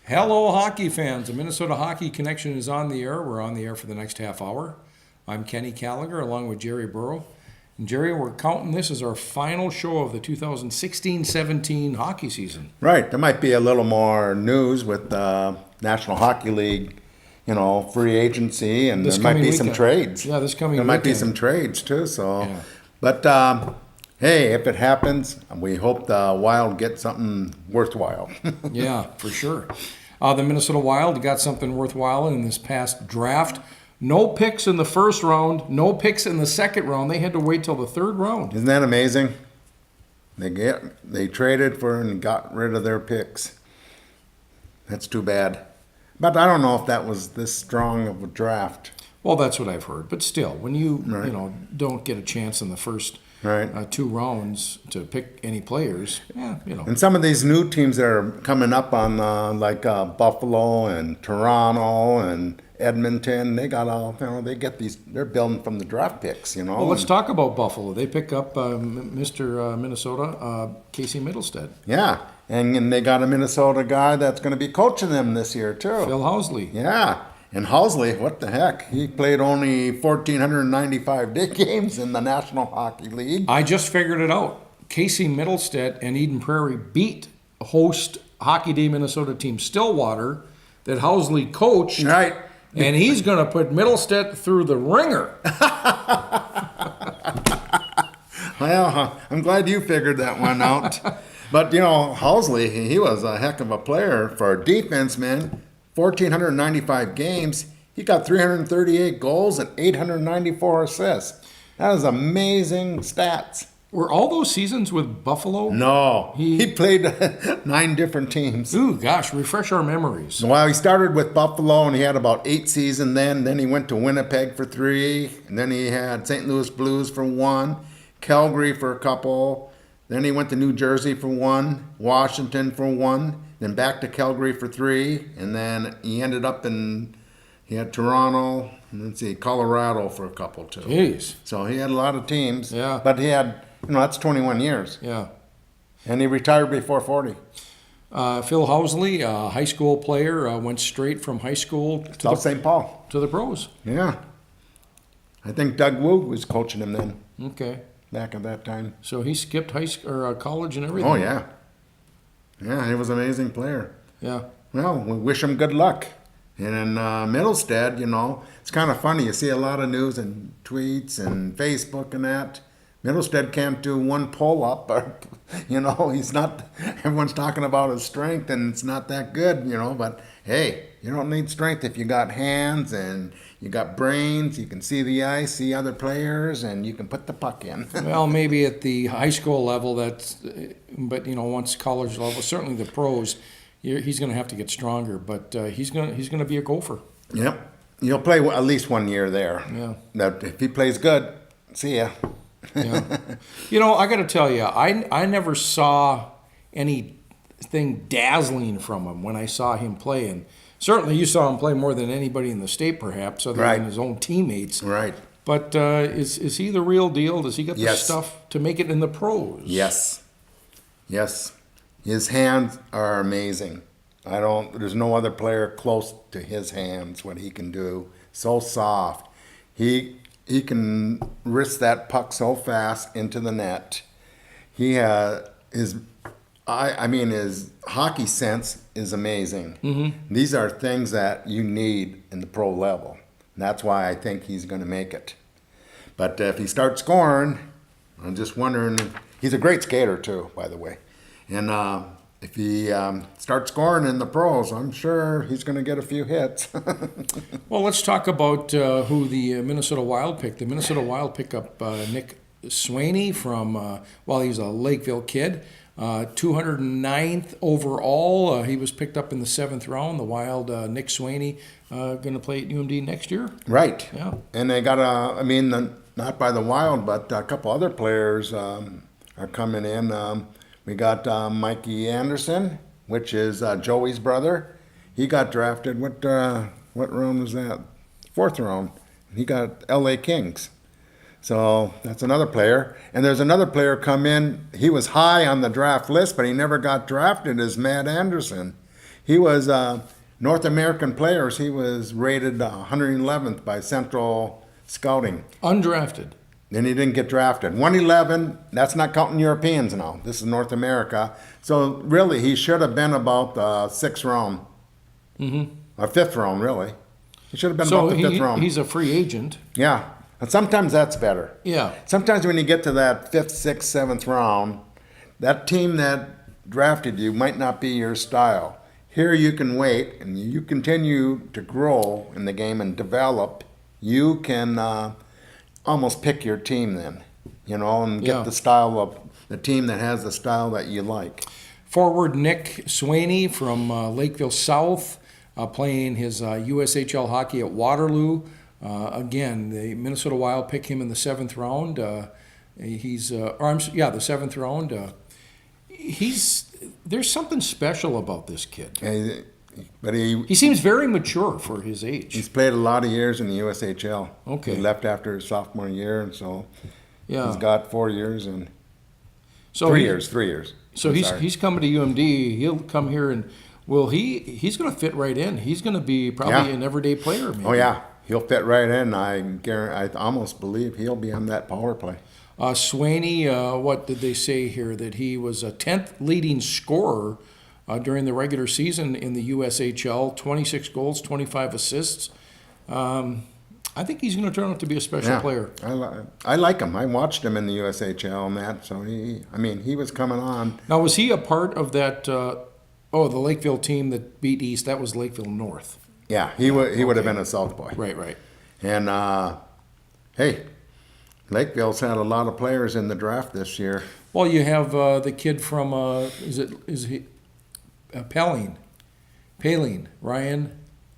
Hello, hockey fans. The Minnesota Hockey Connection is on the air. We're on the air for the next half hour. I'm Kenny Gallagher along with Jerry Burrow. And Jerry, we're counting this as our final show of the 2016-17 hockey season. Right. There might be a little more news with the National Hockey League, free agency, and there might be some trades. Yeah, this coming There might be weekend. some trades, too. So, Yeah. But, hey, if it happens, we hope the Wild get something worthwhile. Yeah, for sure. The Minnesota Wild got something worthwhile in this past draft. No picks in the first round, no picks in the second round. They had to wait till the third round. Isn't that amazing? They traded for and got rid of their picks. That's too bad. But I don't know if that was this strong of a draft. Well, that's what I've heard. But still, when you Right. don't get a chance in the first Right. two rounds to pick any players, And some of these new teams that are coming up on like Buffalo and Toronto and Edmonton, they got all, they get these, they're building from the draft picks, Well, let's talk about Buffalo. They pick up Mr. Minnesota, Casey Middlestead. Yeah, and they got a Minnesota guy that's going to be coaching them this year too. Phil Housley. Yeah, and Housley, what the heck? He played only 1,495 games in the National Hockey League. I just figured it out. Casey Middlestead and Eden Prairie beat host Hockey Day Minnesota team Stillwater that Housley coached. Right. And he's going to put Middlestead through the ringer. Well, I'm glad you figured that one out. But, Housley, he was a heck of a player for a defenseman. 1,495 games. He got 338 goals and 894 assists. That is amazing stats. Were all those seasons with Buffalo? No, he played 9 different teams. Ooh, gosh, refresh our memories. Well, he started with Buffalo, and he had about 8 seasons then. Then he went to Winnipeg for 3, and then he had St. Louis Blues for 1, Calgary for a couple. Then he went to New Jersey for 1, Washington for 1, then back to Calgary for 3, and then he ended up he had Toronto, and let's see, Colorado for a couple too. Jeez. So he had a lot of teams. Yeah. But he had, that's 21 years. Yeah. And he retired before 40. Phil Housley, a high school player, went straight from high school to South St. Paul. the pros. Yeah. I think Doug Woog was coaching him then, Okay. back at that time. So he skipped high school or college and everything. Oh, yeah. Yeah, he was an amazing player. Yeah. Well, we wish him good luck. And in Middlestead, it's kind of funny. You see a lot of news and tweets and Facebook and that. Middlestead can't do one pull-up. Or, he's not, everyone's talking about his strength, and it's not that good, But, hey, you don't need strength if you got hands and you got brains. You can see the ice, see other players, and you can put the puck in. Well, maybe at the high school level, but once college level, certainly the pros, he's going to have to get stronger. But he's going to be a gopher. Yep. He'll play at least 1 year there. Yeah. Now, if he plays good, see ya. Yeah. I got to tell you, I never saw anything dazzling from him when I saw him play. And certainly you saw him play more than anybody in the state, perhaps, other Right. than his own teammates. Right. But is he the real deal? Does he get the Yes. stuff to make it in the pros? Yes. Yes. His hands are amazing. There's no other player close to his hands, what he can do. So soft. He can wrist that puck so fast into the net. His hockey sense is amazing. Mm-hmm. These are things that you need in the pro level. That's why I think he's going to make it. But if he starts scoring, I'm just wondering. He's a great skater too, by the way. And if he starts scoring in the pros, I'm sure he's going to get a few hits. Well, let's talk about who the Minnesota Wild picked. The Minnesota Wild picked up Nick Swaney from, he's a Lakeville kid. 209th overall. He was picked up in the 7th round. The Wild, Nick Swaney, going to play at UMD next year. Right. Yeah. And they got not by the Wild, but a couple other players are coming in. We got Mikey Anderson, which is Joey's brother. He got drafted. What round was that? 4th round. He got L.A. Kings. So that's another player. And there's another player come in. He was high on the draft list, but he never got drafted, is Matt Anderson. He was North American players. He was rated 111th by Central Scouting. Undrafted. Then he didn't get drafted. 111, that's not counting Europeans now. This is North America. So really, he should have been about the 6th round. Or 5th round, really. He should have been So about the 5th round. he's a free agent. Yeah. And sometimes that's better. Yeah. Sometimes when you get to that 5th, 6th, 7th round, that team that drafted you might not be your style. Here you can wait and you continue to grow in the game and develop. You can almost pick your team then, and get the style of the team that has the style that you like. Forward Nick Swaney from Lakeville South, playing his USHL hockey at Waterloo. Again, the Minnesota Wild pick him in the 7th round. The 7th round. There's something special about this kid. But He seems very mature for his age. he's played a lot of years in the USHL. Okay. He left after his sophomore year, and so Yeah. he's got 4 years and So 3 he- years. 3 years. So he's coming to UMD. He'll come here and he's going to fit right in. He's going to be probably Yeah. an everyday player. Maybe. Oh yeah, he'll fit right in. I almost believe he'll be on that power play. Swaney, what did they say here? That he was a 10th leading scorer during the regular season in the USHL, 26 goals, 25 assists. I think he's going to turn out to be a special player. I like him. I watched him in the USHL and that. So he was coming on. Now, was he a part of that? The Lakeville team that beat East? That was Lakeville North. Yeah, he would have been a South boy. Right. And hey, Lakeville's had a lot of players in the draft this year. Well, you have the kid from is he Paling, Ryan.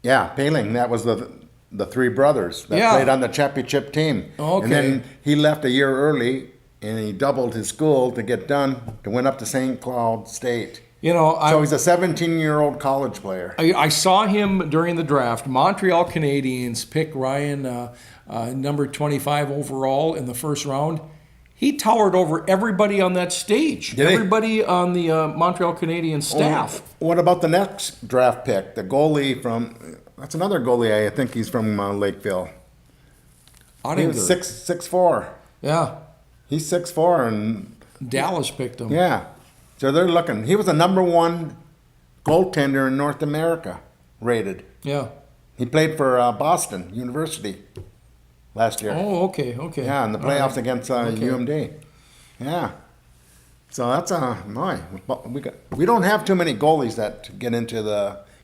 Yeah, Paling. That was the three brothers that played on the championship team. Okay. And then he left a year early, and he doubled his school to get done to win up to St. Cloud State. So he's a 17-year-old college player. I saw him during the draft. Montreal Canadiens picked Ryan number 25 overall in the first round. He towered over everybody on that stage. Did he? Everybody on the Montreal Canadiens staff. What about the next draft pick? The goalie that's another goalie. I think he's from Lakeville. He was 6'4". Yeah. He's 6'4", and Dallas picked him. yeah. So they're looking. He was the number 1 goaltender in North America, rated. Yeah. He played for Boston University last year. Oh, okay. Yeah, in the playoffs against UMD. Yeah. So that's we don't have too many goalies that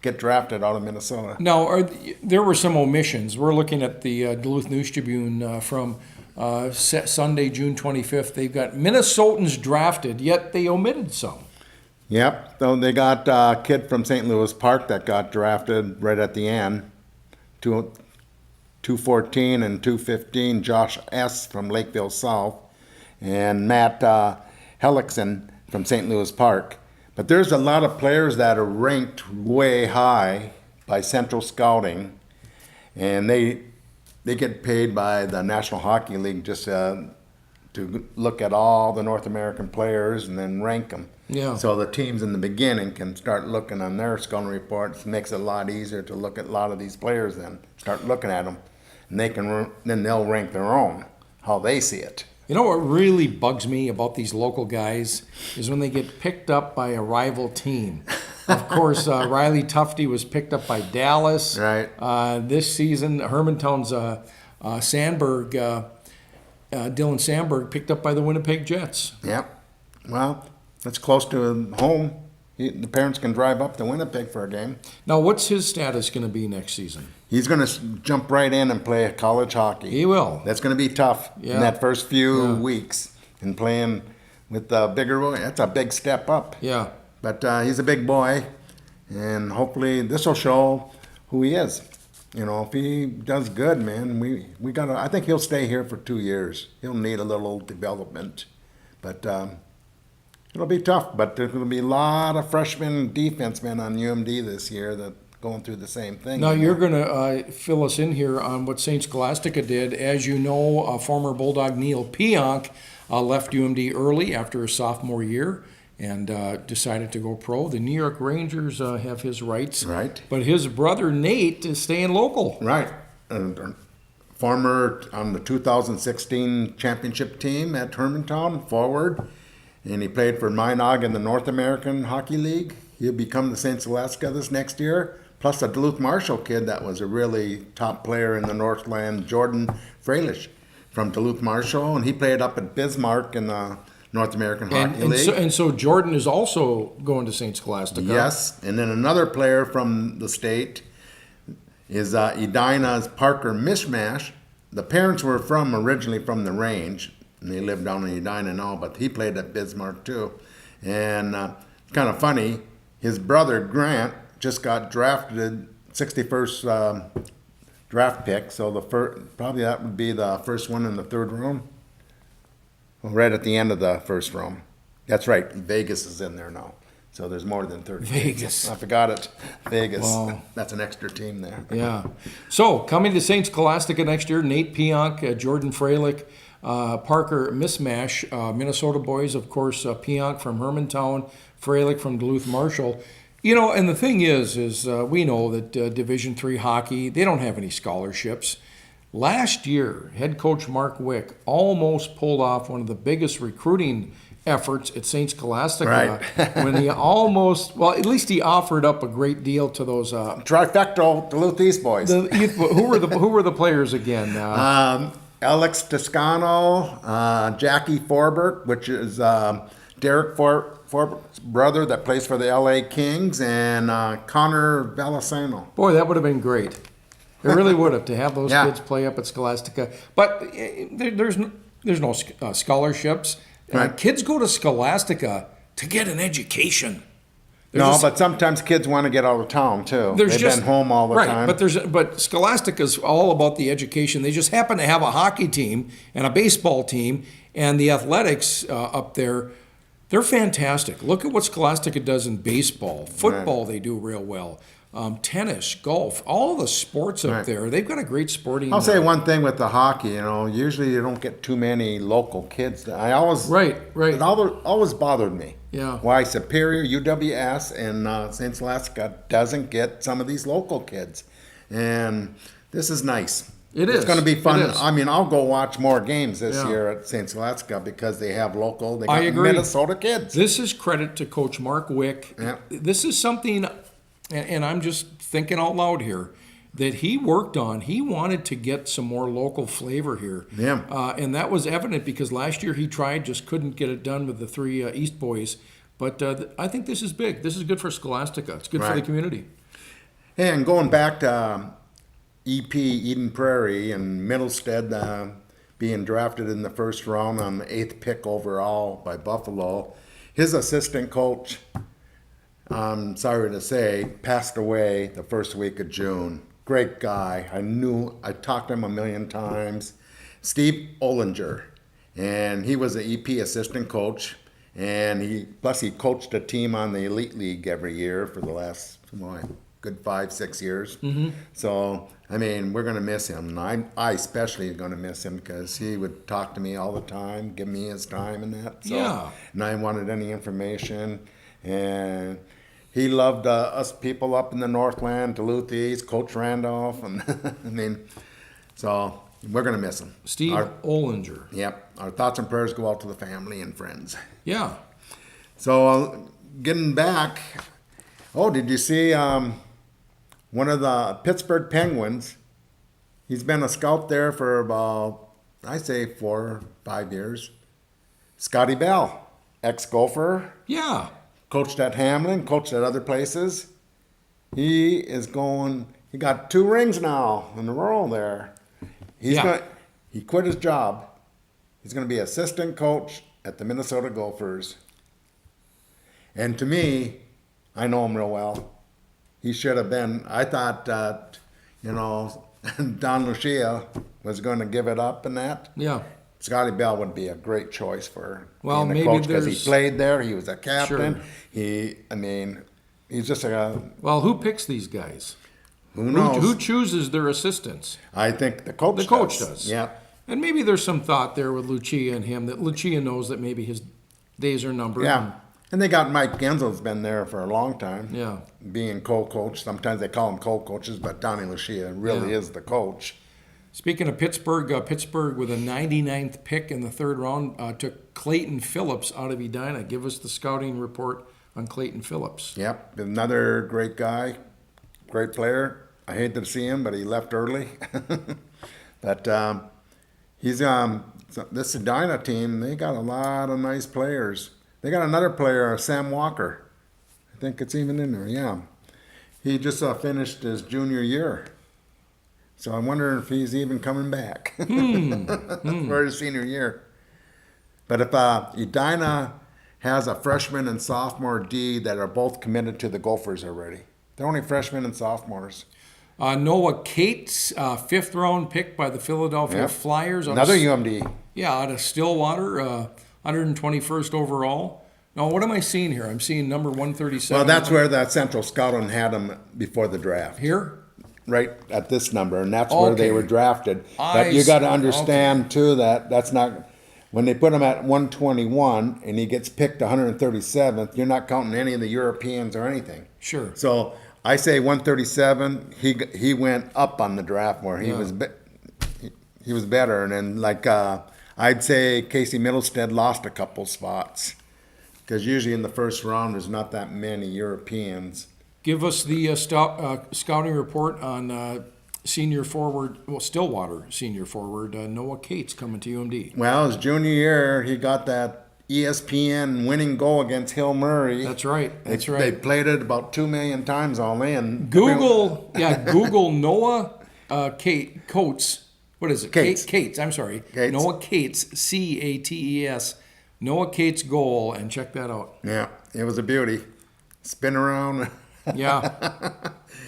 get drafted out of Minnesota. Now, there were some omissions. We're looking at the Duluth News Tribune from Sunday, June 25th. They've got Minnesotans drafted, yet they omitted some. Yep. So they got a kid from St. Louis Park that got drafted right at the end, 214 and 215. Josh S. from Lakeville South, and Matt Hellickson from St. Louis Park. But there's a lot of players that are ranked way high by Central Scouting, and they get paid by the National Hockey League just to look at all the North American players and then rank them. Yeah. So the teams in the beginning can start looking on their scouting reports. It makes it a lot easier to look at a lot of these players then. Start looking at them, and then they'll rank their own, how they see it. You know what really bugs me about these local guys is when they get picked up by a rival team. Of course, Riley Tufte was picked up by Dallas. Right. This season, Hermantown's Dylan Sandberg picked up by the Winnipeg Jets. Yep. Well, that's close to home. The parents can drive up to Winnipeg for a game. Now, what's his status going to be next season? He's going to jump right in and play college hockey. He will. That's going to be tough in that first few weeks. And playing with the bigger boy, that's a big step up. Yeah. But he's a big boy, and hopefully this will show who he is. If he does good, man, we gotta. I think he'll stay here for 2 years. He'll need a little development, but it'll be tough. But there's going to be a lot of freshmen defensemen on UMD this year that going through the same thing. Now, you're going to fill us in here on what St. Scholastica did. As you know, former Bulldog Neil Pionk left UMD early after his sophomore year. and decided to go pro. The New York Rangers have his rights. Right. But his brother Nate is staying local. Right. Former on the 2016 championship team at Hermantown, forward. And he played for Minot in the North American Hockey League. He'll become the St. Scholastica this next year. Plus a Duluth Marshall kid that was a really top player in the Northland, Jordan Freilich from Duluth Marshall. And he played up at Bismarck in the North American Hockey League. And so Jordan is also going to St. Scholastica. Yes. And then another player from the state is Edina's Parker Mishmash. The parents were originally from the range, and they live down in Edina now, but he played at Bismarck too. And kind of funny, his brother Grant just got drafted 61st draft pick, so probably that would be the first one in the third round. Well, right at the end of the first round. That's right, Vegas is in there now. So there's more than 30 Vegas. teams. I forgot it. Vegas. Wow. That's an extra team there. Yeah. So coming to St. Scholastica next year, Nate Pionk, Jordan Freilich, Parker Mismash, Minnesota boys, of course, Pionk from Hermantown, Freilich from Duluth Marshall. You know, and the thing is we know that Division III hockey, they don't have any scholarships. Last year, head coach Mark Wick almost pulled off one of the biggest recruiting efforts at St. Scholastica when he at least he offered up a great deal to those Trifecta Duluth East boys. Who were the players again? Alex Toscano, Jackie Forbert, which is Derek Forbert's brother that plays for the LA Kings, and Connor Valesano. Boy, that would have been great. It really would have, to have those Yeah. kids play up at Scholastica. But there's no scholarships. Right. Kids go to Scholastica to get an education. But sometimes kids want to get out of town too. They've been home all the time. But Scholastica's all about the education. They just happen to have a hockey team and a baseball team, and the athletics up there, they're fantastic. Look at what Scholastica does in baseball. Football, they do real well. Tennis, golf, all the sports up there. They've got a great sporting. I'll say one thing with the hockey. Usually you don't get too many local kids. I always It always bothered me. Yeah. Why Superior, UWS, and St. Scholastica doesn't get some of these local kids, and this is nice. It's going to be fun. It is. I mean, I'll go watch more games this year at St. Scholastica because they have local. They got I agree. Minnesota kids. This is credit to Coach Mark Wick. Yeah. This is something, and I'm just thinking out loud here, that he worked on. He wanted to get some more local flavor here. Yeah. And that was evident because last year he tried, just couldn't get it done with the three East boys. But I think this is big. This is good for Scholastica. It's good for the community. And going back to EP, Eden Prairie, and Middlestead being drafted in the first round on the 8th pick overall by Buffalo, his assistant coach, I'm sorry to say, passed away the first week of June. Great guy. I talked to him a million times. Steve Ollinger. And he was the EP assistant coach. And he coached a team on the Elite League every year for the last good 5-6 years. Mm-hmm. So, I mean, we're going to miss him. And I especially am going to miss him because he would talk to me all the time, give me his time and that. So, yeah. And I wanted any information. And he loved us people up in the Northland, Duluth East, Coach Randolph. And I mean, so we're going to miss him. Steve Ollinger. Yep. Our thoughts and prayers go out to the family and friends. Yeah. So getting back, did you see one of the Pittsburgh Penguins? He's been a scout there for about, I say 4 or 5 years. Scotty Bell, ex-Gopher. Yeah. Coached at Hamlin, coached at other places. He got 2 rings now in a row there. He quit his job. He's going to be assistant coach at the Minnesota Gophers. And to me, I know him real well. He should have been. I thought that, Don Lucia was going to give it up and that. Yeah. Scotty Bell would be a great choice for being the maybe coach because he played there. He was a captain. Sure. He's just a. Well, who picks these guys? Who knows? Who chooses their assistants? I think the coach. The coach does. Yeah. And maybe there's some thought there with Lucia and him that Lucia knows that maybe his days are numbered. Yeah. And they got Mike Genzel's been there for a long time. Yeah. Being co-coach. Sometimes they call him co-coaches, but Donnie Lucia really is the coach. Speaking of Pittsburgh, Pittsburgh with a 99th pick in the third round took Clayton Phillips out of Edina. Give us the scouting report on Clayton Phillips. Yep, another great guy, great player. I hate to see him, but he left early. But he's this Edina team. They got a lot of nice players. They got another player, Sam Walker. I think it's even in there. Yeah, he just finished his junior year. So I'm wondering if he's even coming back for his senior year. But if Edina has a freshman and sophomore D that are both committed to the Gophers already. They're only freshmen and sophomores. Noah Cates, fifth round pick by the Philadelphia Flyers. Another UMD. Yeah, out of Stillwater, 121st overall. Now, what am I seeing here? I'm seeing number 137. Well, that's where that Central Scouting had him before the draft. Here? Right at this number, and that's where they were drafted. But you got to understand, too, that that's not... When they put him at 121 and he gets picked 137th, you're not counting any of the Europeans or anything. Sure. So I say 137. He went up on the draft more. He was better, and then I'd say Casey Middlestead lost a couple spots because usually in the first round there's not that many Europeans. Give us the scouting report on senior forward, Stillwater senior forward, Noah Cates coming to UMD. Well, his junior year, he got that ESPN winning goal against Hill Murray. That's right. That's right. They played it about 2 million times all in. Google Noah Coates. What is it? Cates. I'm sorry. Cates. Noah Cates, Cates. Noah Cates goal, and check that out. Yeah, it was a beauty. Spin around. Yeah.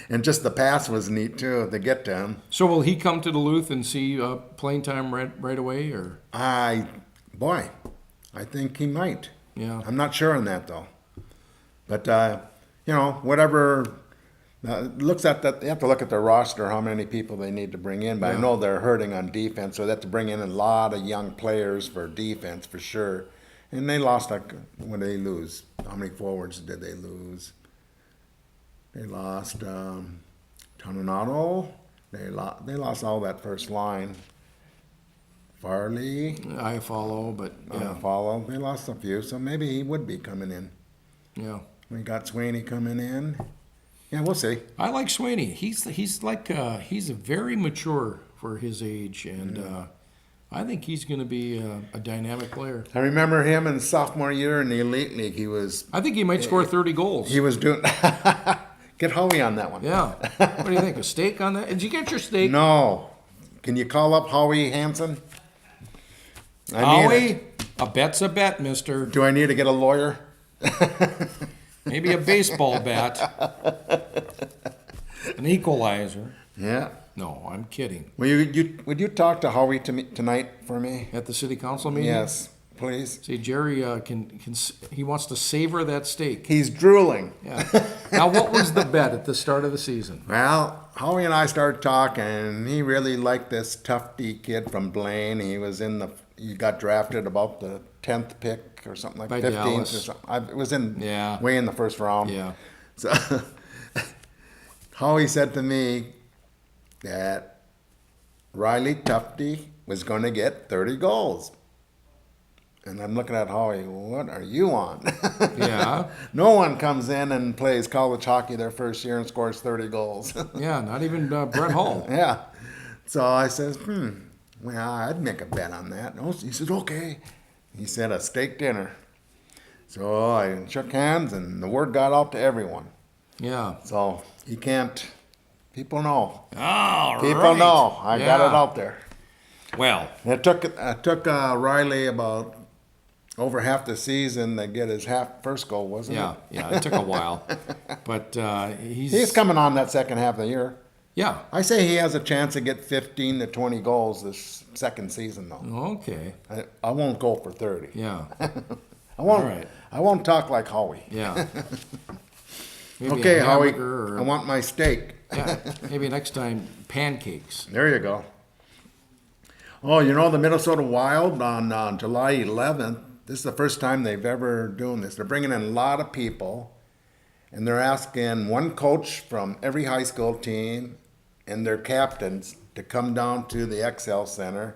And just the pass was neat, too, to get to him. So will he come to Duluth and see playing time right away? Or I think he might. Yeah. I'm not sure on that, though. But, whatever... looks at that. They have to look at their roster, how many people they need to bring in. But I know they're hurting on defense, so they have to bring in a lot of young players for defense, for sure. And they lost, when did they lose? How many forwards did they lose? They lost Toninato. They lost all that first line. Farley. I follow, but yeah. Follow. They lost a few, so maybe he would be coming in. Yeah. We got Swaney coming in. Yeah, we'll see. I like Swaney. He's very mature for his age, and I think he's going to be a dynamic player. I remember him in sophomore year in the Elite League. I think he might score 30 goals. He was doing... Get Howie on that one. Yeah. What do you think? A steak on that? Did you get your steak? No. Can you call up Howie Hansen? Howie, a bet's a bet, mister. Do I need to get a lawyer? Maybe a baseball bat. An equalizer. Yeah. No, I'm kidding. Would you talk to Howie tonight for me? At the city council meeting? Yes, please. See, Jerry he wants to savor that steak. He's drooling. Yeah. Now, what was the bet at the start of the season? Well, Howie and I started talking, and he really liked this tough D kid from Blaine. He got drafted about the 10th pick or something like 15th Dallas. or something. It was Yeah. way in the first round. Yeah. So Howie said to me that Riley Tufte was going to get 30 goals. And I'm looking at Howie, what are you on? Yeah. No one comes in and plays college hockey their first year and scores 30 goals. Yeah, not even Brett Hull. Yeah. So I says, well, I'd make a bet on that. Oh, he says, okay. He said a steak dinner. So I shook hands, and the word got out to everyone. Yeah. So he can't. People know. All People right. know. I got it out there. Well. It took Riley about over half the season to get his first goal, wasn't it? Yeah, it took a while. But He's coming on that second half of the year. Yeah. I say he has a chance to get 15 to 20 goals this second season, though. Okay. I won't go for 30. Yeah. I won't. All right. I won't talk like Howie. Yeah. Maybe Okay, a Howie. hamburger or- I want my steak. Yeah. Maybe next time pancakes. There you go. Oh, the Minnesota Wild on July 11th, this is the first time they've ever doing this. They're bringing in a lot of people, and they're asking one coach from every high school team and their captains to come down to the XL Center,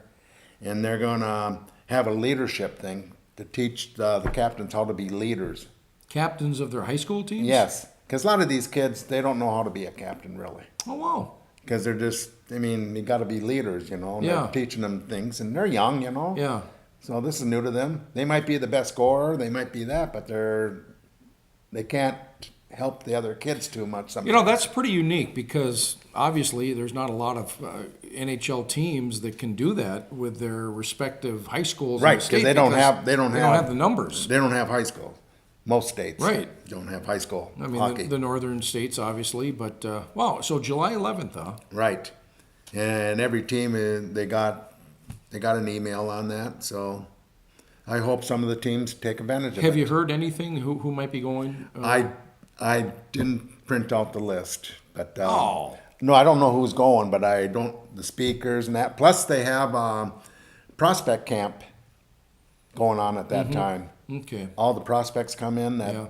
and they're going to have a leadership thing to teach the captains how to be leaders. Captains of their high school teams? Yes, because a lot of these kids, they don't know how to be a captain, really. Oh, wow. Because they're just, I mean, you got to be leaders, you know, and Yeah. they're teaching them things, and they're young, you know. Yeah. So this is new to them. They might be the best scorer, they might be that, but they can't help the other kids too much sometimes. You know, that's pretty unique because obviously there's not a lot of NHL teams that can do that with their respective high schools. in Right, the state because they don't have the numbers. They don't have high school. Most states Right. don't have high school I mean, hockey. the northern states, obviously, but wow. So July 11th, huh? Right, and every team they got an email on that. So I hope some of the teams take advantage of it. Have you heard anything? Who might be going? I didn't print out the list, but Oh. no, I don't know who's going, but I don't the speakers and that. Plus, they have prospect camp going on at that time. Okay. All the prospects come in that Yeah.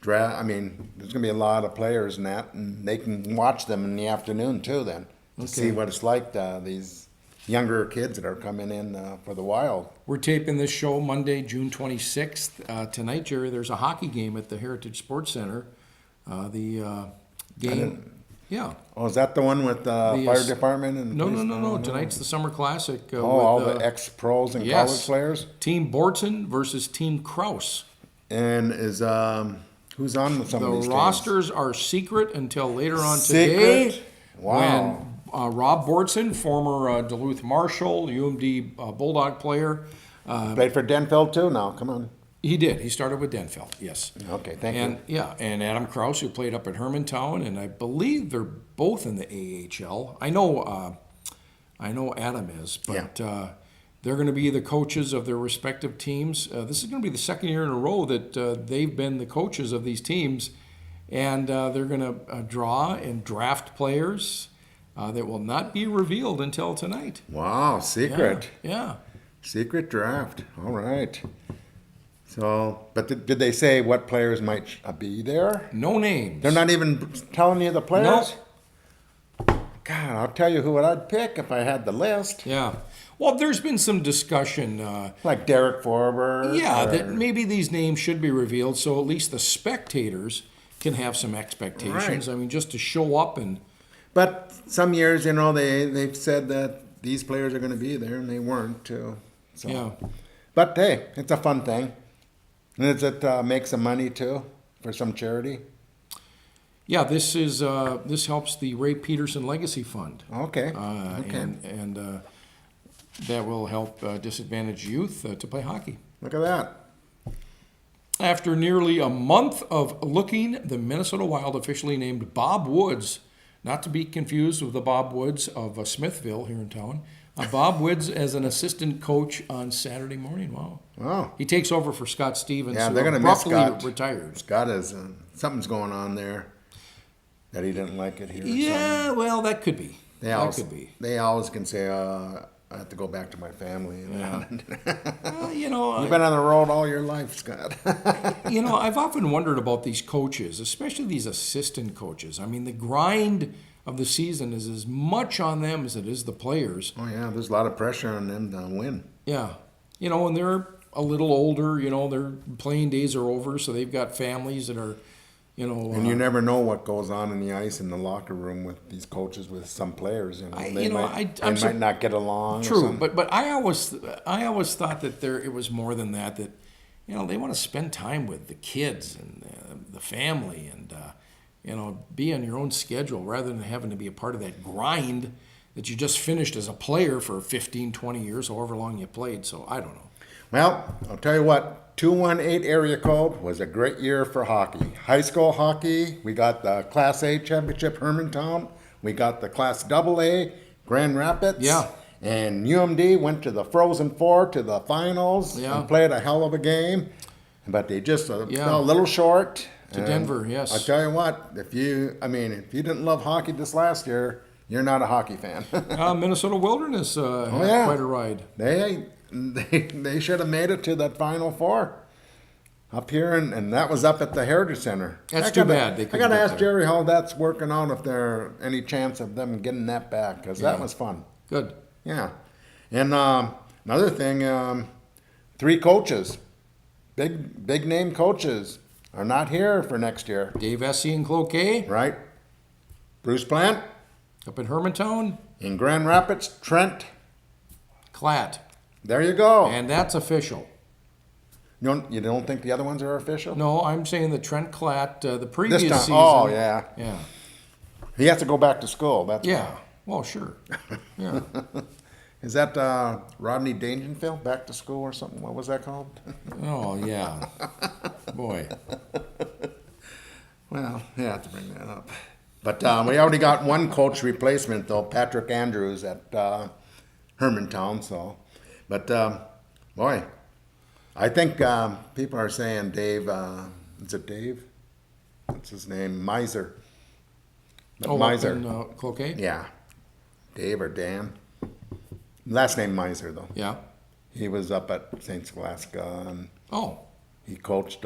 draft. I mean, there's gonna be a lot of players in that, and they can watch them in the afternoon too. Then to see what it's like. These younger kids that are coming in for the Wild. We're taping this show Monday, June 26th. Tonight, Jerry, there's a hockey game at the Heritage Sports Center. The game. Yeah. Oh, is that the one with the fire department and No, police? no. Tonight's the Summer Classic. Oh, all the ex-pros and yes. college players. Team Borton versus Team Kraus. And is who's on with some of these The teams? rosters are secret until later on today. Secret? Wow. When Rob Bortson, former Duluth Marshal, UMD Bulldog player, Played for Denfeld too now. Come on. he did. He started with Denfeld, yes. Okay, thank And you. yeah, and Adam Kraus, who played up at Hermantown, and I believe they're both in the AHL. I know Adam is, but they're going to be the coaches of their respective teams. This is going to be the second year in a row that they've been the coaches of these teams, and they're going to draw and draft players that will not be revealed until tonight. Wow, secret. Yeah. Secret draft. All right. So, but did they say what players might be there? No names. They're not even telling you the players? God, I'll tell you who I'd pick if I had the list. Yeah. Well, there's been some discussion. Like Derek Forber. Yeah, that maybe these names should be revealed so at least the spectators can have some expectations. Right. I mean, just to show up and But some years, you know, they've said that these players are going to be there, and they weren't too. So. yeah. But hey, it's a fun thing. And does it make some money too for some charity? Yeah, this helps the Ray Peterson Legacy Fund. Okay. And that will help disadvantaged youth to play hockey. Look at that. After nearly a month of looking, the Minnesota Wild officially named Bob Woods, not to be confused with the Bob Woods of Smithville here in town, Bob Woods as an assistant coach on Saturday morning. Wow. Wow. He takes over for Scott Stevens, Yeah, who they're going to miss abruptly Scott. retired. Scott is something's going on there that he didn't like it here. Yeah, well, that could be. They That always, could be. They always can say, I have to go back to my family. You know, You've been on the road all your life, Scott. I've often wondered about these coaches, especially these assistant coaches. I mean, the grind of the season is as much on them as it is the players. Oh, yeah, there's a lot of pressure on them to win. Yeah. And they're a little older, their playing days are over, so they've got families that are, And you never know what goes on in the ice in the locker room with these coaches, with some players. They might not get along. True, but I always thought that it was more than that. That they want to spend time with the kids and the family, and be on your own schedule rather than having to be a part of that grind that you just finished as a player for 15, 20 years, however long you played. So I don't know. Well, I'll tell you what, 218 area code was a great year for hockey. High school hockey, we got the Class A championship Hermantown. We got the Class AA Grand Rapids. Yeah. And UMD went to the Frozen Four, to the finals, and played a hell of a game. But they just fell a little short. To Denver, yes. I'll tell you what, if you didn't love hockey this last year, you're not a hockey fan. Minnesota Wilderness had quite a ride. they should have made it to that Final Four up here, and that was up at the Heritage Center. That's too bad they I couldn't got to get ask there. Jerry how that's working out, if there any chance of them getting that back, because that was fun. Good. Yeah. And another thing, 3 coaches, big name coaches, are not here for next year, Dave Essie in Cloquet, right? Bruce Plant up in Hermantown, in Grand Rapids, Trent. Klatt. There you go. And that's official. You don't think the other ones are official? No, I'm saying the Trent Klatt, the previous This time. season. Oh, yeah. Yeah. He has to go back to school. That's Yeah. Well, sure. Yeah. Is that Rodney Dangerfield back to school or something? What was that called? Oh, yeah. Boy. Well, you have to bring that up. But we already got one coach replacement, though, Patrick Andrews at Hermantown. So, but boy, I think people are saying Dave. Is it Dave? What's his name? Miser. But Oh, Miser. up in Cloquet? Yeah, Dave or Dan. Last name Miser, though. Yeah. He was up at St. Scholastica, and Oh, he coached.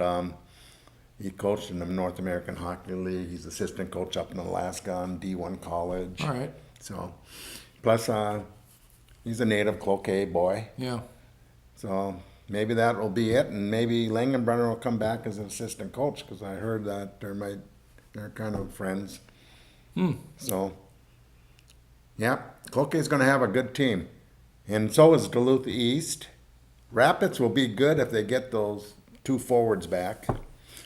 He coached in the North American Hockey League. He's assistant coach up in Alaska in D1 college. all right. So, plus he's a native Cloquet boy. Yeah. So maybe that will be it, and maybe Langenbrunner will come back as an assistant coach, because I heard that they're kind of friends. So, yeah, Cloquet's going to have a good team, and so is Duluth East. Rapids will be good if they get those 2 forwards back.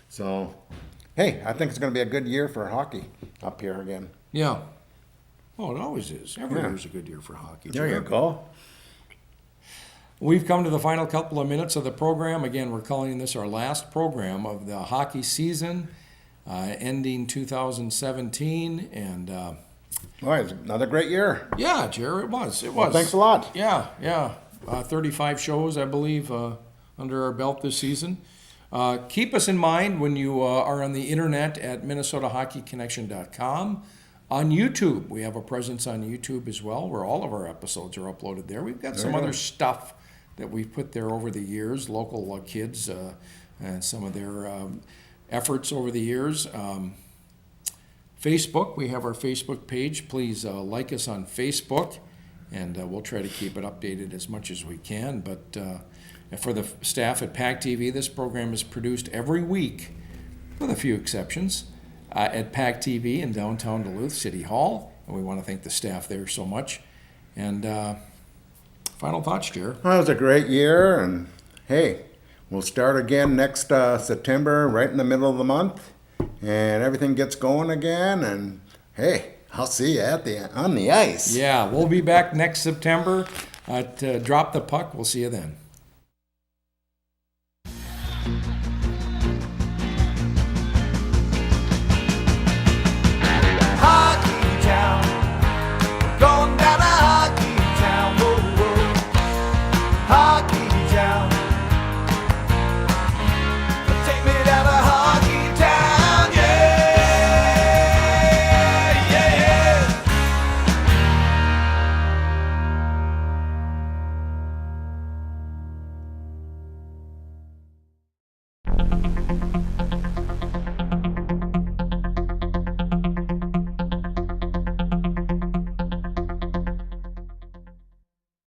So, hey, I think it's going to be a good year for hockey up here again. Yeah. Oh, it always is. Every Yeah. year's a good year for hockey. There you Jared. go. We've come to the final couple of minutes of the program. Again, we're calling this our last program of the hockey season, ending 2017. And Boy, it's another great year. yeah, Jared, it was. It was. Well, thanks a lot. Yeah, yeah. 35 shows, I believe, under our belt this season. Keep us in mind when you are on the internet at MinnesotaHockeyConnection.com. On YouTube, we have a presence on YouTube as well, where all of our episodes are uploaded there. We've got some you go. other stuff that we've put there over the years, local kids and some of their efforts over the years. Facebook, we have our Facebook page. Please like us on Facebook, and we'll try to keep it updated as much as we can. But for the staff at PACT-TV, this program is produced every week, with a few exceptions, at PACT-TV in downtown Duluth City Hall. And we want to thank the staff there so much. And final thoughts, Jer? Well, it was a great year, and hey, we'll start again next September, right in the middle of the month, and everything gets going again. And hey, I'll see you on the ice. Yeah, we'll be back next September at Drop the Puck. We'll see you then.